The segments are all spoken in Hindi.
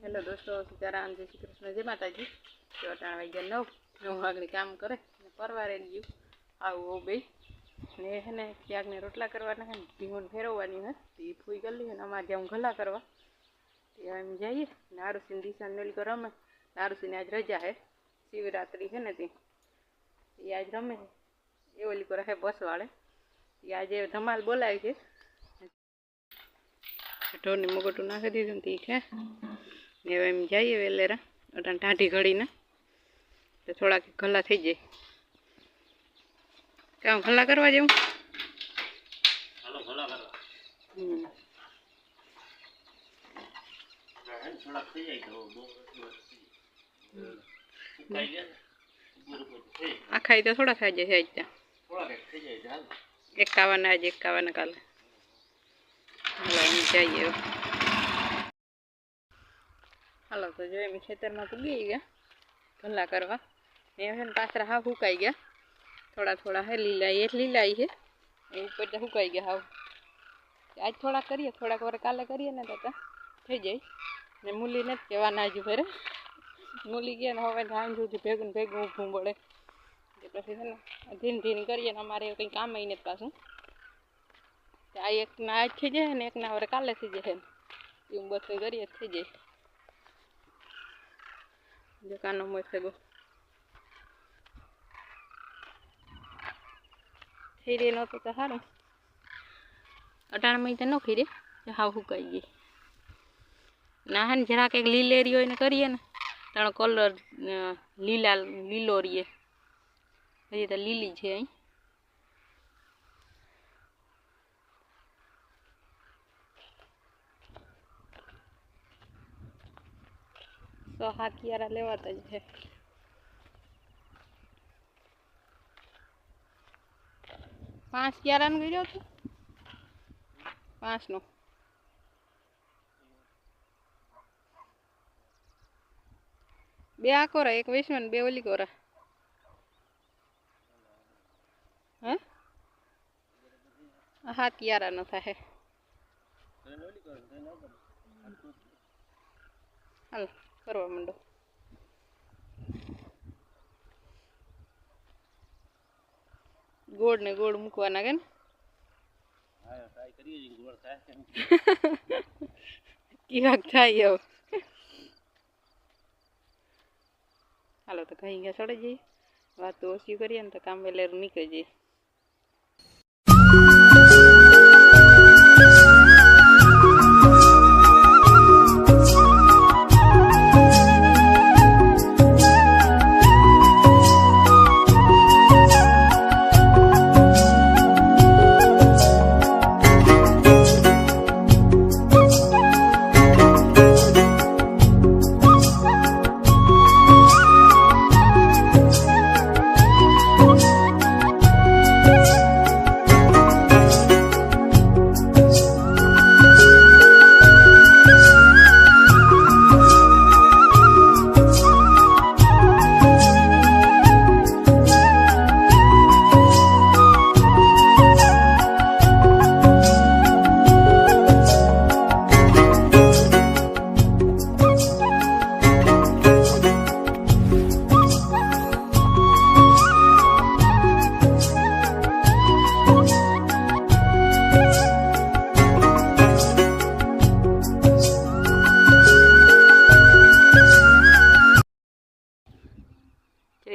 हेलो दोस्तों, सीताराम, जय श्री कृष्ण, जय माताजी। तो अटाण वाई गया 9 वागे काम करे परवारे गयु आવું બે ने है ने त्याग ने रोटला करवाना है, ढींगोन फेरवવાની है। ये फूई कर ली है अमार जाऊँ गला करवा एम जाइए। नारुसिन दिशा नेल को रमे। नारुसिन आज रजा है, शिवरात्रि है ने ये आज रमे है। ये ओली को रहे बस वाले ये आज धमाल बोलाय है। ढोर ने मुगटू नाखी दीधुं ठीक है। एम जाइए वेलेरा अटाण टाढ़ी घड़ी ने तो थोड़ा गला थी जाए। क्या गला करवा जाऊँ? आखाई तो थोड़ा थी जाए आज 51 आज 51 काले जाइए। हलो तो जो एम खेतर में पुगी गया गला करवा पाथरा हाँ फूकाई गया। थोड़ा थोड़ा है लीलाई है ऊपर तो फूकाई गया हाँ। आज थोड़ा करिए थोड़ा वर काले करिए ने तो थी जाए ने मूली ने कहवाना हजू फेरे मूली गया ने हवे धान जो भेगू भेगू ऊभू पड़े पछी है ने धीन धीन करिए अमारे कई काम ही नहीं पाछू आ एक ना आज थी जाए ने एक ना वर काले थी जाए एवं बस करिए थी जाए जो कानो मोय थेगो थी रे नो तो हारू अटाण में तो न खीरे हाँ फूकाई गई ना है जरा एक लीलेरी हो करिए ने तण कलर लीला लीलो रही हजी तो लीली है। अँ तो हाथ कियारा लेवाता है। 5 कियारा गयो तो 5 नो बे आ कोरा एक वेसवन बे ओली कोरा हाँ हाथ कियारा न था है। हाल करवा मंडो गोड़ ने गोड़ मूकवाना के थाय हालो तो कहीं गया सड़े जाइए बात तो ओછી करिए तो काम वेलेरू निकल जाए।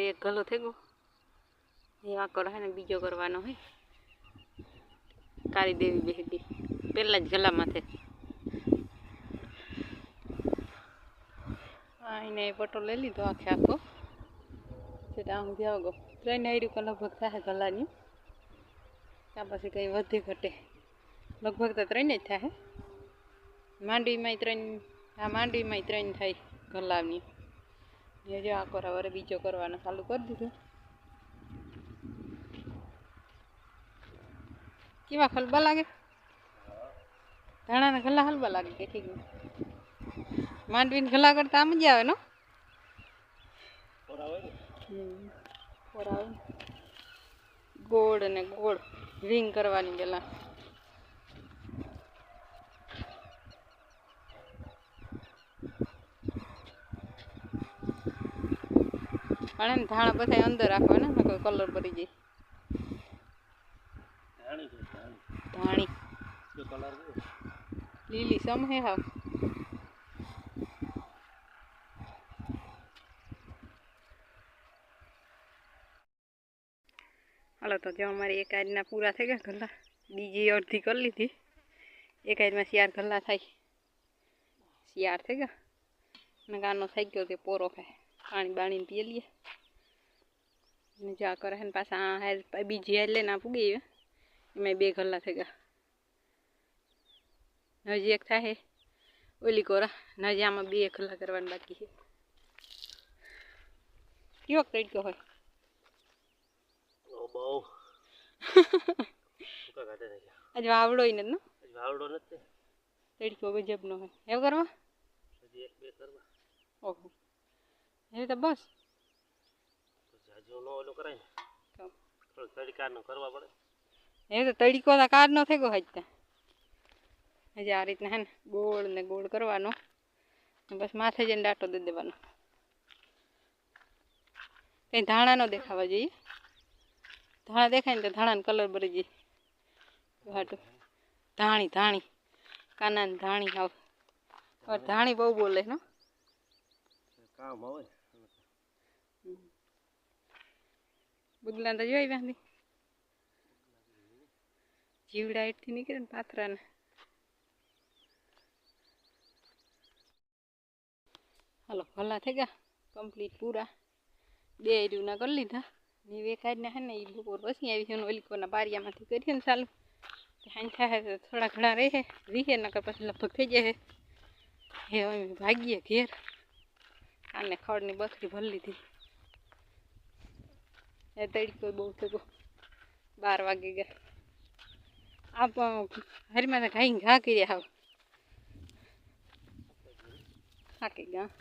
एक गलो थे गो ये आकर है बीजो करवानो है। काली देवी बेहदी पहला ज गला माथे इन्हें पटो ले लीधो आखे आखो आम गो 3 आयरू का लगभग था गला नी त्या पछी कई वधे घटे लगभग तो 3 ज था। मांडवी में 3 आ मांडवी में 3 थाय गला नी जो आ कोरा वरे बीजो करवाना चालू कर दीधो। केवा खलबा लागे धाणा ने गला हलबा लागे के ठीक मांडवी ने गला करता मजा आवे नो गोड़ ने गोड़ रिंग करवानी गला પણ એમ ધાણા બધા અંદર રાખવાના ને કોઈ કલર પડી જાય. ધાણી લીલી સમ હે હાવ. હાલો તો જો અમારી એક આજના પૂરા થઈ ગયા ગલ્લા. બીજી અડધી કરી લીધી. એક આજમાં 4 ગલ્લા થાય. 4 થઈ ગયા ને ગાનો થઈ ગયો તે પોરો ખાય. પાણી બાણીને પી લઈએ ને જા કરે ને પાછા બીજી હાલ લઈને પૂગી ગઈ. એમાં 2 ગલ્લા થઈ ગયા. હજી એક થાય ઓલી કોરા ને હજી આમાં 2 ગલ્લા કરવાના બાકી છે. કેવો તડકો હોય બહુ આજે વાવડો ય નથી. વાવડો નથી તડકો ગજબનો હોય. એવું કરવા હજી 1-2 કરવા. ઓહો એ તો બસ જાજો નો ઓલો કરાય ને થોડો તડકાનો કરવા પડે. એ તો તડકો તો કાર નો થઈ ગયો હજ. હજી આ રીતના હે ને ગોળ કરવાનો બસ માથે જઈને ડાટો દઈ દેવાનો. કંઈ ધાણા ન દેખાવા જોઈએ. ધાણા દેખાય ને તો ધાણાનો કલર બળી જાય. હાટું ધાણી કાનાની ધાણી આવ. ધાણી બહુ બોલે ને કામ આવે. બગલા તો જોઈ વાંધી જીવડા એટથી નીકળે ને પાથરાને. હાલો ભલા થઈ ગયા કમ્પ્લીટ પૂરા. 2 એરીના કરી લીધા ને વેખાડને હે ને એ બપોર પછી આવી છે. ઓલીકોના બારિયામાંથી કરીએ ને ચાલુ હાઈ થાય થોડા ઘણા રહે રીહે નકર પછી લગભગ થઈ જાય. હે અમે ભાગીએ ઘેર. આને ખડની બકરી ભરી લીધી. એ તડકો બહુ થયો. 12 વાગી ગયા. આપ હરીમાં તો ઘા કર્યા હાવ થાકી ગયા.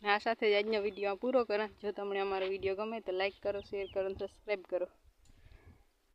આ સાથે જ આજનો વિડીયો પૂરો કરો. જો તમને અમારો વિડીયો ગમે તો લાઈક કરો, શેર કરો અને સબસ્ક્રાઈબ કરો.